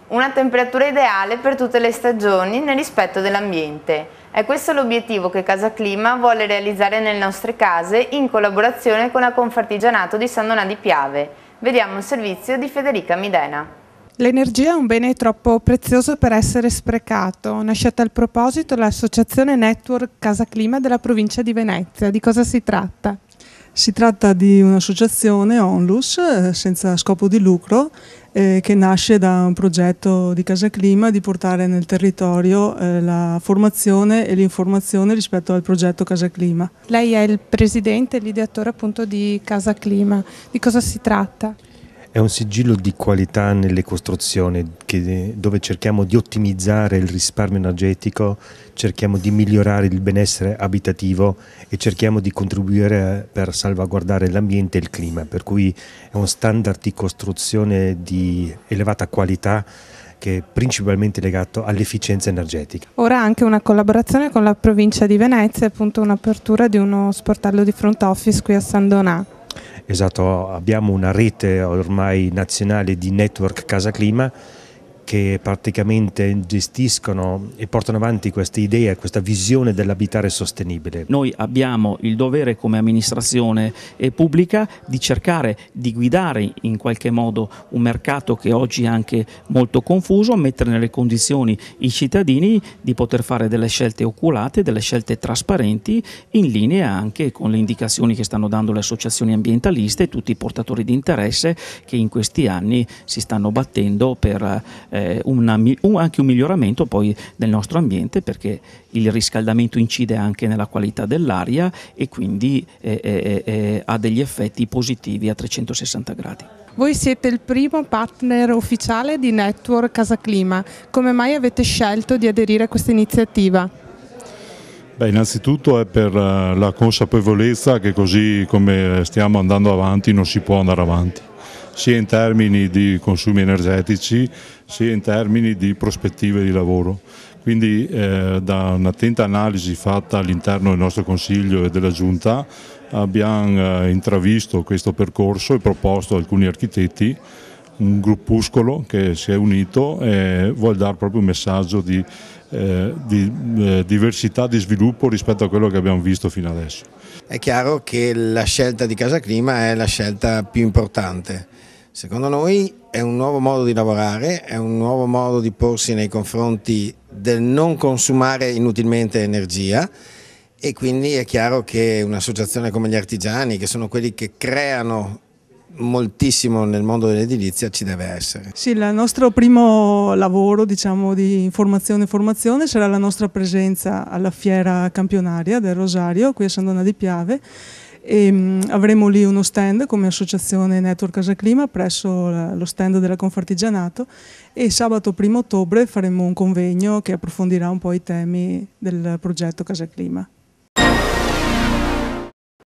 Una temperatura ideale per tutte le stagioni nel rispetto dell'ambiente. È questo l'obiettivo che Casa Clima vuole realizzare nelle nostre case in collaborazione con la Confartigianato di San Donà di Piave. Vediamo il servizio di Federica Midena. L'energia è un bene troppo prezioso per essere sprecato. Nasce a tal proposito l'associazione Network Casa Clima della provincia di Venezia. Di cosa si tratta? Si tratta di un'associazione Onlus senza scopo di lucro che nasce da un progetto di Casa Clima di portare nel territorio la formazione e l'informazione rispetto al progetto Casa Clima. Lei è il presidente e l'ideatore appunto di Casa Clima. Di cosa si tratta? È un sigillo di qualità nelle costruzioni dove cerchiamo di ottimizzare il risparmio energetico, cerchiamo di migliorare il benessere abitativo e cerchiamo di contribuire per salvaguardare l'ambiente e il clima, per cui è un standard di costruzione di elevata qualità che è principalmente legato all'efficienza energetica. Ora anche una collaborazione con la provincia di Venezia, appunto un'apertura di uno sportello di front office qui a San Donà. Esatto, abbiamo una rete ormai nazionale di network Casa Clima che praticamente gestiscono e portano avanti questa idea, questa visione dell'abitare sostenibile. Noi abbiamo il dovere come amministrazione pubblica di cercare di guidare in qualche modo un mercato che oggi è anche molto confuso, mettere nelle condizioni i cittadini di poter fare delle scelte oculate, delle scelte trasparenti, in linea anche con le indicazioni che stanno dando le associazioni ambientaliste e tutti i portatori di interesse che in questi anni si stanno battendo per anche un miglioramento poi del nostro ambiente, perché il riscaldamento incide anche nella qualità dell'aria e quindi ha degli effetti positivi a 360 gradi. Voi siete il primo partner ufficiale di Network Casa Clima. Come mai avete scelto di aderire a questa iniziativa? Innanzitutto è per la consapevolezza che così come stiamo andando avanti non si può andare avanti, sia in termini di consumi energetici sia in termini di prospettive di lavoro. Quindi da un'attenta analisi fatta all'interno del nostro Consiglio e della Giunta abbiamo intravisto questo percorso e proposto a alcuni architetti un gruppuscolo che si è unito e vuol dare proprio un messaggio di diversità di sviluppo rispetto a quello che abbiamo visto fino adesso. È chiaro che la scelta di Casa Clima è la scelta più importante. Secondo noi è un nuovo modo di lavorare, è un nuovo modo di porsi nei confronti del non consumare inutilmente energia, e quindi è chiaro che un'associazione come gli artigiani, che sono quelli che creano moltissimo nel mondo dell'edilizia, ci deve essere. Sì, il nostro primo lavoro, diciamo, di informazione e formazione sarà la nostra presenza alla fiera campionaria del Rosario qui a San Donà di Piave, e avremo lì uno stand come associazione Network Casa Clima presso lo stand della Confartigianato, e sabato 1° ottobre faremo un convegno che approfondirà un po' i temi del progetto Casa Clima.